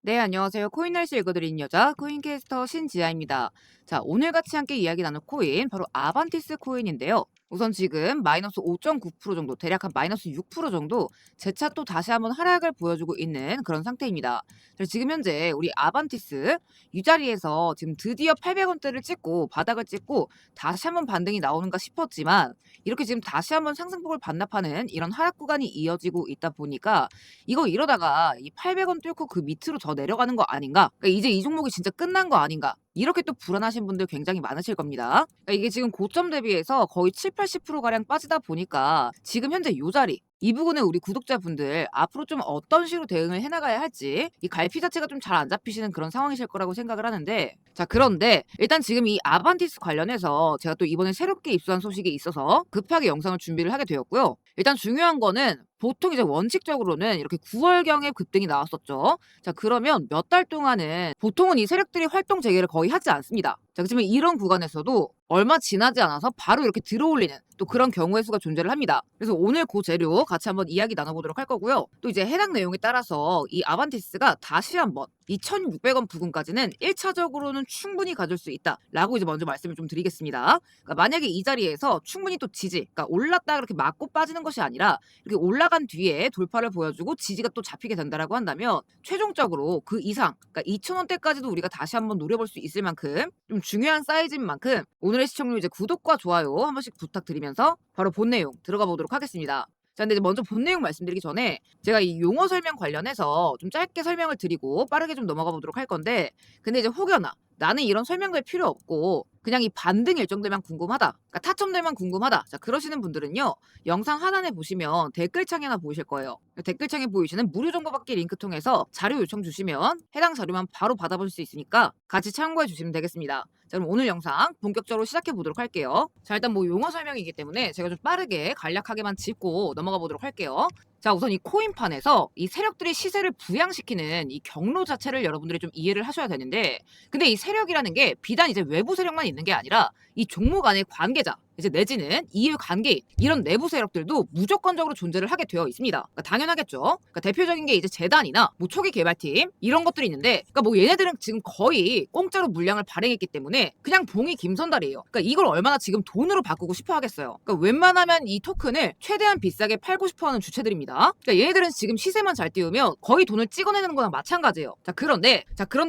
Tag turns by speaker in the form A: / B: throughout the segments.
A: 네, 안녕하세요. 코인 날씨 읽어드리는 여자 코인캐스터 신지아입니다. 자, 오늘 같이 함께 이야기 나눌 코인 바로 아반티스 코인인데요. 우선 지금 마이너스 5.9% 정도, 대략 한 마이너스 6% 정도 재차 또 다시 한번 하락을 보여주고 있는 그런 상태입니다. 그래서 지금 현재 우리 아반티스 이 자리에서 지금 드디어 800원대를 찍고 바닥을 찍고 다시 한번 반등이 나오는가 싶었지만 이렇게 지금 다시 한번 상승폭을 반납하는 이런 하락 구간이 이어지고 있다 보니까 이거 이러다가 이 800원 뚫고 그 밑으로 더 내려가는 거 아닌가? 그러니까 이제 이 종목이 진짜 끝난 거 아닌가? 이렇게 또 불안하신 분들 굉장히 많으실 겁니다. 그러니까 이게 지금 고점 대비해서 거의 7, 80%가량 빠지다 보니까 지금 현재 요 자리 이 부분을 우리 구독자분들 앞으로 좀 어떤 식으로 대응을 해나가야 할지 이 갈피 자체가 좀 잘 안 잡히시는 그런 상황이실 거라고 생각을 하는데, 자, 그런데 일단 지금 이 아반티스 관련해서 제가 또 이번에 새롭게 입수한 소식이 있어서 급하게 영상을 준비를 하게 되었고요. 일단 중요한 거는 보통 이제 원칙적으로는 이렇게 9월경에 급등이 나왔었죠. 자, 그러면 몇 달 동안은 보통은 이 세력들이 활동 재개를 거의 하지 않습니다. 자, 그렇지만 이런 구간에서도 얼마 지나지 않아서 바로 이렇게 들어올리는 또 그런 경우의 수가 존재를 합니다. 그래서 오늘 그 재료 같이 한번 이야기 나눠보도록 할 거고요. 또 이제 해당 내용에 따라서 이 아반티스가 다시 한번 이 1,600원 부근까지는 1차적으로는 충분히 가줄 수 있다라고 이제 먼저 말씀을 좀 드리겠습니다. 그러니까 만약에 이 자리에서 충분히 또 지지, 그러니까 올랐다 그렇게 맞고 빠지는 것이 아니라 이렇게 올라간 뒤에 돌파를 보여주고 지지가 또 잡히게 된다라고 한다면 최종적으로 그 이상, 그러니까 2,000원대까지도 우리가 다시 한번 노려볼 수 있을 만큼 좀 중요한 사이즈인 만큼 오늘의 시청률 이제 구독과 좋아요 한 번씩 부탁드리면서 바로 본 내용 들어가 보도록 하겠습니다. 자, 근데 이제 먼저 본 내용 말씀드리기 전에 제가 이 용어 설명 관련해서 좀 짧게 설명을 드리고 빠르게 좀 넘어가 보도록 할 건데, 근데 이제 혹여나 나는 이런 설명들 필요 없고 그냥 이 반등 일정들만 궁금하다, 그러니까 타점들만 궁금하다, 자, 그러시는 분들은요, 영상 하단에 보시면 댓글창이 하나 보이실 거예요. 댓글창에 보이시는 무료 정보받기 링크 통해서 자료 요청 주시면 해당 자료만 바로 받아볼 수 있으니까 같이 참고해 주시면 되겠습니다. 자, 그럼 오늘 영상 본격적으로 시작해 보도록 할게요. 자, 일단 뭐 용어 설명이기 때문에 제가 좀 빠르게 간략하게만 짚고 넘어가 보도록 할게요. 자, 우선 이 코인판에서 이 세력들이 시세를 부양시키는 이 경로 자체를 여러분들이 좀 이해를 하셔야 되는데, 근데 이 세력이라는 게 비단 이제 외부 세력만 있는 게 아니라 이 종목 안에 관계자, 이제 내지는 이해 관계인 이런 내부 세력들도 무조건적으로 존재를 하게 되어 있습니다. 그러니까 당연하겠죠. 그러니까 대표적인 게 이제 재단이나 뭐 초기 개발팀 이런 것들이 있는데, 그러니까 뭐 얘네들은 지금 거의 공짜로 물량을 발행했기 때문에 그냥 봉이 김선달이에요. 그러니까 이걸 얼마나 지금 돈으로 바꾸고 싶어 하겠어요. 그러니까 웬만하면 이 토큰을 최대한 비싸게 팔고 싶어하는 주체들입니다. 그러니까 얘네들은 지금 시세만 잘 띄우면 거의 돈을 찍어내는 거랑 마찬가지예요. 자, 그런데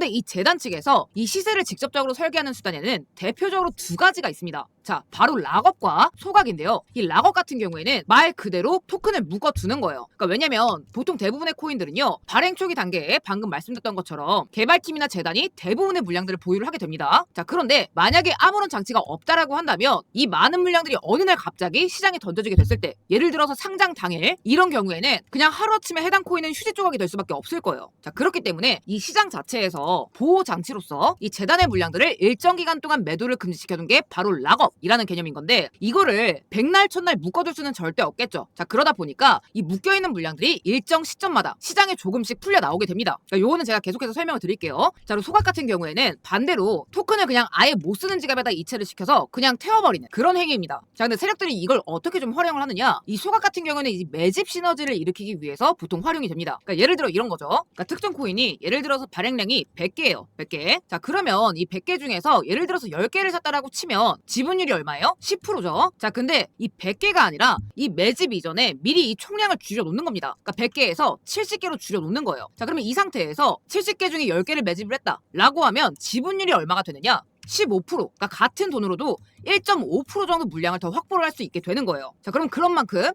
A: 이 재단 측에서 이 시세를 직접적으로 설계하는 수단에는 대표적으로 두 가지가 있습니다. 자, 바로 락업과 소각인데요. 이 락업 같은 경우에는 말 그대로 토큰을 묶어두는 거예요. 그러니까 왜냐면 보통 대부분의 코인들은요, 발행 초기 단계에 방금 말씀드렸던 것처럼 개발팀이나 재단이 대부분의 물량들을 보유를 하게 됩니다. 자, 그런데 만약에 아무런 장치가 없다라고 한다면 이 많은 물량들이 어느 날 갑자기 시장에 던져지게 됐을 때, 예를 들어서 상장 당일 이런 경우에는 그냥 하루아침에 해당 코인은 휴지 조각이 될 수밖에 없을 거예요. 자, 그렇기 때문에 이 시장 자체에서 보호 장치로서 이 재단의 물량들을 일정 기간 동안 매도를 금지시켜둔 게 바로 락업이라는 개념인 건데, 이거를 백날 첫날 묶어둘 수는 절대 없겠죠. 자, 그러다 보니까 이 묶여있는 물량들이 일정 시점마다 시장에 조금씩 풀려 나오게 됩니다. 그러니까 요거는 제가 계속해서 설명을 드릴게요. 자, 그리고 소각 같은 경우에는 반대로 토큰을 그냥 아예 못 쓰는 지갑에다 이체를 시켜서 그냥 태워버리는 그런 행위입니다. 자, 근데 세력들이 이걸 어떻게 좀 활용을 하느냐, 이 소각 같은 경우에는 이 매집 시너지를 일으키기 위해서 보통 활용이 됩니다. 그러니까 예를 들어 이런 거죠. 그러니까 특정 코인이 예를 들어서 발행량이 100개예요. 100개. 자, 그러면 이 100개 중에서 예를 들어서 10개를 샀다라고 치면 지분율이 얼마예요? 10%죠. 자, 근데 이 100개가 아니라 이 매집 이전에 미리 이 총량을 줄여놓는 겁니다. 그러니까 100개에서 70개로 줄여놓는 거예요. 자, 그러면 이 상태에서 70개 중에 10개를 매집을 했다라고 하면 지분율이 얼마가 되느냐? 15%, 그러니까 같은 돈으로도 1.5% 정도 물량을 더 확보를 할 수 있게 되는 거예요. 자, 그럼 그런 만큼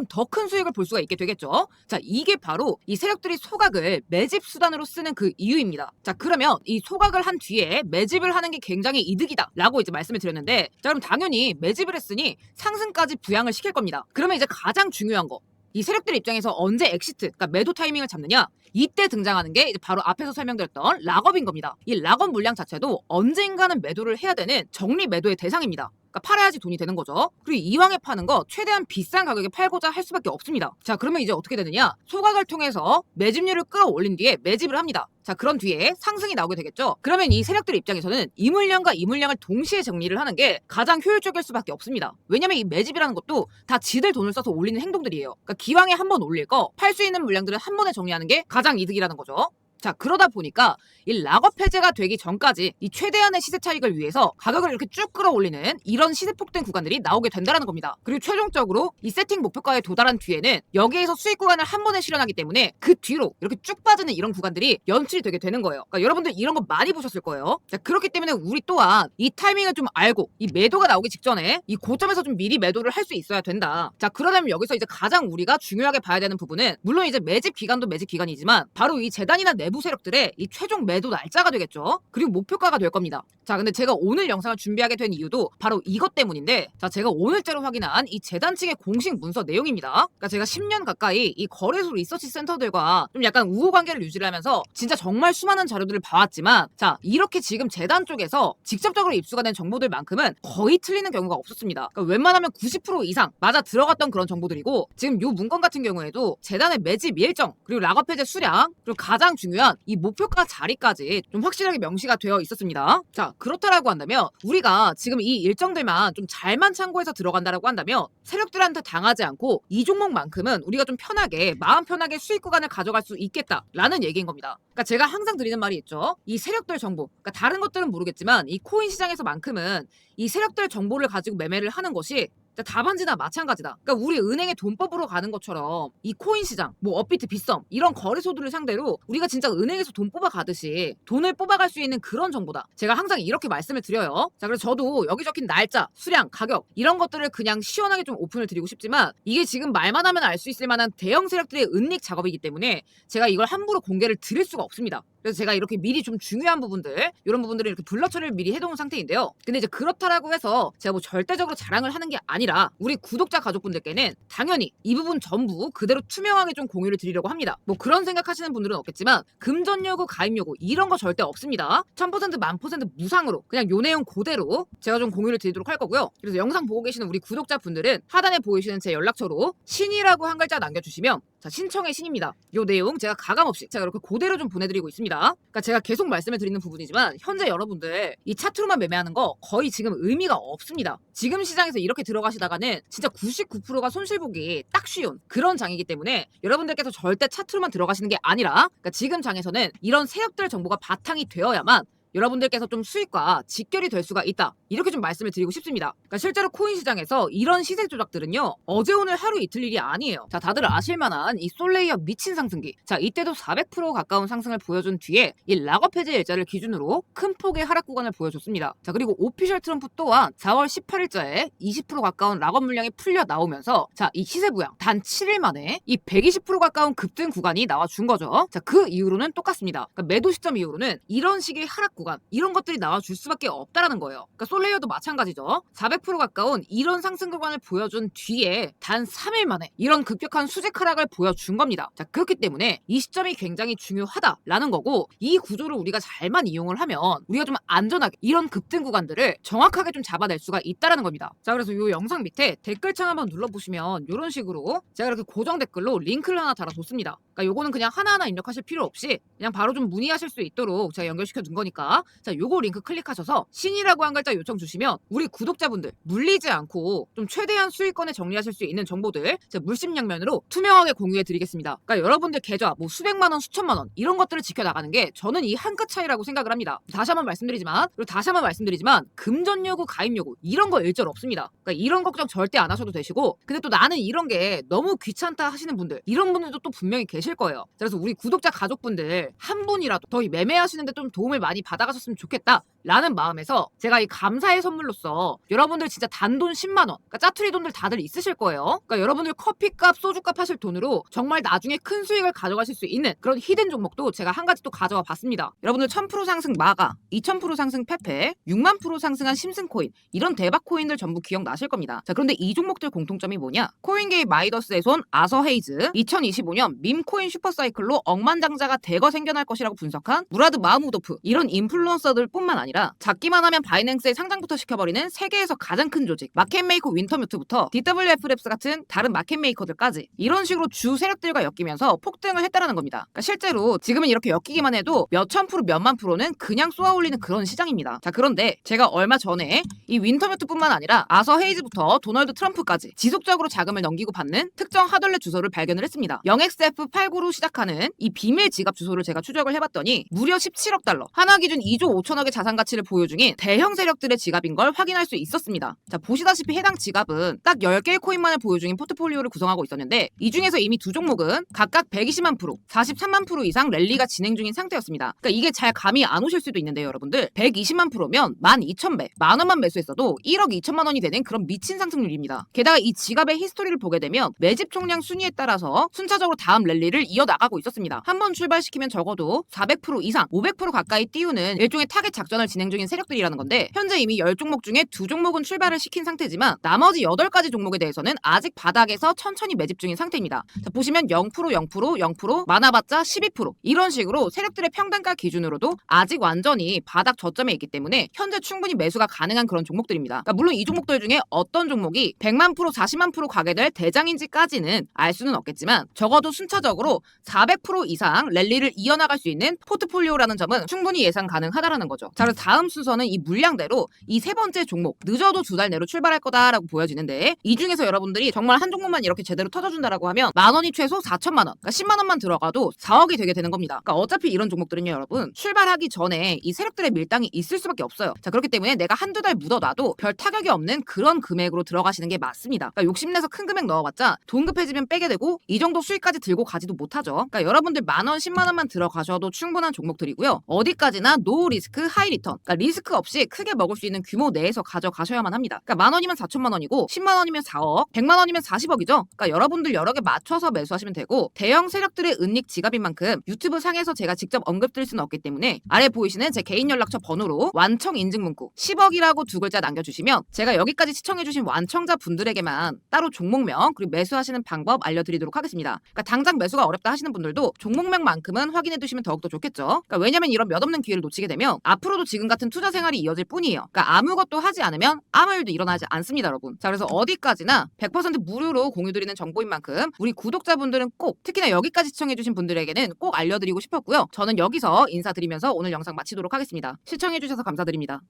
A: 더 큰 수익을 볼 수가 있게 되겠죠. 자, 이게 바로 이 세력들이 소각을 매집 수단으로 쓰는 그 이유입니다. 자, 그러면 이 소각을 한 뒤에 매집을 하는 게 굉장히 이득이다라고 이제 말씀을 드렸는데, 자, 그럼 당연히 매집을 했으니 상승까지 부양을 시킬 겁니다. 그러면 이제 가장 중요한 거, 이 세력들 입장에서 언제 엑시트, 그러니까 매도 타이밍을 잡느냐, 이때 등장하는 게 이제 바로 앞에서 설명드렸던 락업인 겁니다. 이 락업 물량 자체도 언젠가는 매도를 해야 되는 정리 매도의 대상입니다. 그러니까 팔아야지 돈이 되는 거죠. 그리고 이왕에 파는 거 최대한 비싼 가격에 팔고자 할 수밖에 없습니다. 자, 그러면 이제 어떻게 되느냐, 소각을 통해서 매집률을 끌어올린 뒤에 매집을 합니다. 자, 그런 뒤에 상승이 나오게 되겠죠. 그러면 이 세력들 입장에서는 이 물량과 이 물량을 동시에 정리를 하는 게 가장 효율적일 수밖에 없습니다. 왜냐면 이 매집이라는 것도 다 지들 돈을 써서 올리는 행동들이에요. 그러니까 기왕에 한 번 올릴 거 팔 수 있는 물량들을 한 번에 정리하는 게 가장 이득이라는 거죠. 자, 그러다 보니까 이 락업 해제가 되기 전까지 이 최대한의 시세 차익을 위해서 가격을 이렇게 쭉 끌어올리는 이런 시세 폭등 구간들이 나오게 된다는 겁니다. 그리고 최종적으로 이 세팅 목표가에 도달한 뒤에는 여기에서 수익 구간을 한 번에 실현하기 때문에 그 뒤로 이렇게 쭉 빠지는 이런 구간들이 연출이 되게 되는 거예요. 그러니까 여러분들 이런 거 많이 보셨을 거예요. 자, 그렇기 때문에 우리 또한 이 타이밍을 좀 알고 이 매도가 나오기 직전에 이 고점에서 좀 미리 매도를 할 수 있어야 된다. 자, 그러려면 여기서 이제 가장 우리가 중요하게 봐야 되는 부분은 물론 이제 매집 기간도 매집 기간이지만 바로 이 재단이나 내부 세력들의 이 최종 매도 날짜가 되겠죠. 그리고 목표가가 될 겁니다. 자, 근데 제가 오늘 영상을 준비하게 된 이유도 바로 이것 때문인데, 자, 제가 오늘자로 확인한 이 재단 측의 공식 문서 내용입니다. 그러니까 제가 10년 가까이 이 거래소 리서치 센터들과 좀 약간 우호 관계를 유지를 하면서 진짜 정말 수많은 자료들을 봐왔지만, 자, 이렇게 지금 재단 쪽에서 직접적으로 입수가 된 정보들만큼은 거의 틀리는 경우가 없었습니다. 그러니까 웬만하면 90% 이상 맞아 들어갔던 그런 정보들이고, 지금 요 문건 같은 경우에도 재단의 매집 일정, 그리고 락업 해제 수량, 그리고 가장 중요한 이 목표가 자리까지 좀 확실하게 명시가 되어 있었습니다. 자, 그렇다라고 한다면 우리가 지금 이 일정들만 좀 잘만 참고해서 들어간다라고 한다면 세력들한테 당하지 않고 이 종목만큼은 우리가 좀 편하게 마음 편하게 수익 구간을 가져갈 수 있겠다라는 얘기인 겁니다. 그러니까 제가 항상 드리는 말이 있죠. 이 세력들 정보, 그러니까 다른 것들은 모르겠지만 이 코인 시장에서만큼은 이 세력들 정보를 가지고 매매를 하는 것이 답안지나 마찬가지다. 그러니까 우리 은행의 돈법으로 가는 것처럼 이 코인 시장, 뭐 업비트, 빗썸 이런 거래소들을 상대로 우리가 진짜 은행에서 돈 뽑아 가듯이 돈을 뽑아갈 수 있는 그런 정보다. 제가 항상 이렇게 말씀을 드려요. 자, 그래서 저도 여기 적힌 날짜, 수량, 가격 이런 것들을 그냥 시원하게 좀 오픈을 드리고 싶지만 이게 지금 말만 하면 알 수 있을 만한 대형 세력들의 은닉 작업이기 때문에 제가 이걸 함부로 공개를 드릴 수가 없습니다. 그래서 제가 이렇게 미리 좀 중요한 부분들, 이런 부분들을 이렇게 블러 처리를 미리 해놓은 상태인데요. 근데 이제 그렇다라고 해서 제가 뭐 절대적으로 자랑을 하는 게 아니라 우리 구독자 가족분들께는 당연히 이 부분 전부 그대로 투명하게 좀 공유를 드리려고 합니다. 뭐 그런 생각하시는 분들은 없겠지만 금전 요구, 가입 요구 이런 거 절대 없습니다. 1000% 1000% 무상으로 그냥 요 내용 그대로 제가 좀 공유를 드리도록 할 거고요. 그래서 영상 보고 계시는 우리 구독자분들은 하단에 보이시는 제 연락처로 신이라고 한 글자 남겨주시면 자, 신청의 신입니다. 요 내용 제가 가감없이 제가 이렇게 그대로 좀 보내드리고 있습니다. 그러니까 제가 계속 말씀을 드리는 부분이지만 현재 여러분들 이 차트로만 매매하는 거 거의 지금 의미가 없습니다. 지금 시장에서 이렇게 들어가시다가는 진짜 99%가 손실보기 딱 쉬운 그런 장이기 때문에 여러분들께서 절대 차트로만 들어가시는 게 아니라 그러니까 지금 장에서는 이런 세력들 정보가 바탕이 되어야만 여러분들께서 좀 수익과 직결이 될 수가 있다. 이렇게 좀 말씀을 드리고 싶습니다. 그러니까 실제로 코인 시장에서 이런 시세 조작들은요. 어제 오늘 하루 이틀 일이 아니에요. 자, 다들 아실만한 이 솔레이어 미친 상승기. 자, 이때도 400% 가까운 상승을 보여준 뒤에 이 락업 해제 일자를 기준으로 큰 폭의 하락 구간을 보여줬습니다. 자, 그리고 오피셜 트럼프 또한 4월 18일자에 20% 가까운 락업 물량이 풀려 나오면서 자, 이 시세 부양 단 7일 만에 이 120% 가까운 급등 구간이 나와준 거죠. 자, 그 이후로는 똑같습니다. 그러니까 매도 시점 이후로는 이런 식의 하락 구간 이런 것들이 나와줄 수밖에 없다라는 거예요. 그러니까 솔레이어도 마찬가지죠. 400% 가까운 이런 상승 구간을 보여준 뒤에 단 3일 만에 이런 급격한 수직 하락을 보여준 겁니다. 자, 그렇기 때문에 이 시점이 굉장히 중요하다라는 거고 이 구조를 우리가 잘만 이용을 하면 우리가 좀 안전하게 이런 급등 구간들을 정확하게 좀 잡아낼 수가 있다라는 겁니다. 자, 그래서 이 영상 밑에 댓글창 한번 눌러보시면 이런 식으로 제가 이렇게 고정 댓글로 링크를 하나 달아뒀습니다. 그러니까 요거는 그냥 하나하나 입력하실 필요 없이 그냥 바로 좀 문의하실 수 있도록 제가 연결시켜 둔 거니까 자, 요거 링크 클릭하셔서 신이라고 한 글자 요청 주시면 우리 구독자분들 물리지 않고 좀 최대한 수익권에 정리하실 수 있는 정보들 제가 물심양면으로 투명하게 공유해 드리겠습니다. 그러니까 여러분들 계좌 뭐 수백만 원, 수천만 원 이런 것들을 지켜나가는 게 저는 이 한 끗 차이라고 생각을 합니다. 다시 한번 말씀드리지만 금전 요구, 가입 요구 이런 거 일절 없습니다. 그러니까 이런 걱정 절대 안 하셔도 되시고 근데 또 나는 이런 게 너무 귀찮다 하시는 분들 이런 분들도 또 분명히 계실 거예요. 그래서 우리 구독자 가족분들 한 분이라도 더 매매하시는데 좀 도움을 많이 받아가셨으면 좋겠다 라는 마음에서 제가 이 감사의 선물로서 여러분들 진짜 단돈 10만원 그러니까 짜투리 돈들 다들 있으실 거예요. 그러니까 여러분들 커피값 소주값 하실 돈으로 정말 나중에 큰 수익을 가져가실 수 있는 그런 히든 종목도 제가 한 가지 또 가져와 봤습니다. 여러분들 1000% 상승 마가 2000% 상승 페페 6만% 상승한 심슨코인 이런 대박 코인들 전부 기억나실 겁니다. 자, 그런데 이 종목들 공통점이 뭐냐? 코인게이 마이더스의 손 아서 헤이즈 2025년 밈코인 슈퍼사이클로 억만장자가 대거 생겨날 것이라고 분석한 무라드 마흐무도프 이런 인플루언서들 뿐만 아니라 아니라 작기만 하면 바이낸스에 상장부터 시켜버리는 세계에서 가장 큰 조직 마켓메이커 윈터뮤트부터 DWF랩스 같은 다른 마켓메이커들까지 이런 식으로 주 세력들과 엮이면서 폭등을 했다라는 겁니다. 그러니까 실제로 지금은 이렇게 엮이기만 해도 몇천 프로 몇만 프로는 그냥 쏘아 올리는 그런 시장입니다. 자, 그런데 제가 얼마 전에 이 윈터뮤트뿐만 아니라 아서 헤이즈부터 도널드 트럼프까지 지속적으로 자금을 넘기고 받는 특정 하덜렛 주소를 발견을 했습니다. 0xF89로 시작하는 이 비밀 지갑 주소를 제가 추적을 해봤더니 무려 17억 달러, 하나 기준 2조 5천억의 자산 가치를 보유 중인 대형 세력들의 지갑인 걸 확인할 수 있었습니다. 자, 보시다시피 해당 지갑은 딱 10개의 코인만을 보유 중인 포트폴리오를 구성하고 있었는데 이 중에서 이미 두 종목은 각각 120만 프로, 43만 프로 이상 랠리가 진행 중인 상태였습니다. 그러니까 이게 잘 감이 안 오실 수도 있는데요, 여러분들. 120만 프로면 12,000배, 만 원만 매수했어도 1억 2천만 원이 되는 그런 미친 상승률입니다. 게다가 이 지갑의 히스토리를 보게 되면 매집 총량 순위에 따라서 순차적으로 다음 랠리를 이어나가고 있었습니다. 한번 출발시키면 적어도 400% 이상, 500% 가까이 띄우는 일종의 타겟 작전을 진행 중인 세력들이라는 건데 현재 이미 10종목 중에 2종목은 출발을 시킨 상태지만 나머지 8가지 종목에 대해서는 아직 바닥에서 천천히 매집 중인 상태입니다. 자, 보시면 0%, 0%, 0%, 많아봤자 12% 이런 식으로 세력들의 평단가 기준으로도 아직 완전히 바닥 저점에 있기 때문에 현재 충분히 매수가 가능한 그런 종목들입니다. 그러니까 물론 이 종목들 중에 어떤 종목이 100만 프로, 40만 프로 가게 될 대장인지까지는 알 수는 없겠지만 적어도 순차적으로 400% 이상 랠리를 이어나갈 수 있는 포트폴리오라는 점은 충분히 예상 가능하다라는 거죠. 자, 그래서 다음 순서는 이 물량대로 이 세 번째 종목 늦어도 2달 내로 출발할 거다라고 보여지는데 이 중에서 여러분들이 정말 한 종목만 이렇게 제대로 터져준다라고 하면 만 원이 최소 4천만 원, 그러니까 10만 원만 들어가도 4억이 되게 되는 겁니다. 그러니까 어차피 이런 종목들은요, 여러분 출발하기 전에 이 세력들의 밀당이 있을 수밖에 없어요. 자, 그렇기 때문에 내가 한두 달 묻어놔도 별 타격이 없는 그런 금액으로 들어가시는 게 맞습니다. 그러니까 욕심내서 큰 금액 넣어봤자 돈 급해지면 빼게 되고 이 정도 수익까지 들고 가지도 못하죠. 그러니까 여러분들 만 원, 10만 원만 들어가셔도 충분한 종목들이고요. 어디까지나 노 리스크 하이 리턴, 그러니까 리스크 없이 크게 먹을 수 있는 규모 내에서 가져가셔야만 합니다. 그러니까 만 원이면 4천만 원이고 10만 원이면 4억, 100만 원이면 40억이죠. 그러니까 여러분들 여러 개 맞춰서 매수하시면 되고 대형 세력들의 은닉 지갑인 만큼 유튜브 상에서 제가 직접 언급드릴 수는 없기 때문에 아래 보이시는 제 개인 연락처 번호로 완청 인증 문구 10억이라고 두 글자 남겨주시면 제가 여기까지 시청해주신 완청자 분들에게만 따로 종목명 그리고 매수하시는 방법 알려드리도록 하겠습니다. 그러니까 당장 매수가 어렵다 하시는 분들도 종목명만큼은 확인해두시면 더욱더 좋겠죠. 그러니까 왜냐면 이런 몇 없는 기회를 놓치게 되면 앞으로도 지금 같은 투자 생활이 이어질 뿐이에요. 그러니까 아무것도 하지 않으면 아무 일도 일어나지 않습니다, 여러분. 자, 그래서 어디까지나 100% 무료로 공유드리는 정보인 만큼 우리 구독자분들은 꼭 특히나 여기까지 시청해주신 분들에게는 꼭 알려드리고 싶었고요. 저는 여기서 인사드리면서 오늘 영상 마치도록 하겠습니다. 시청해주셔서 감사드립니다.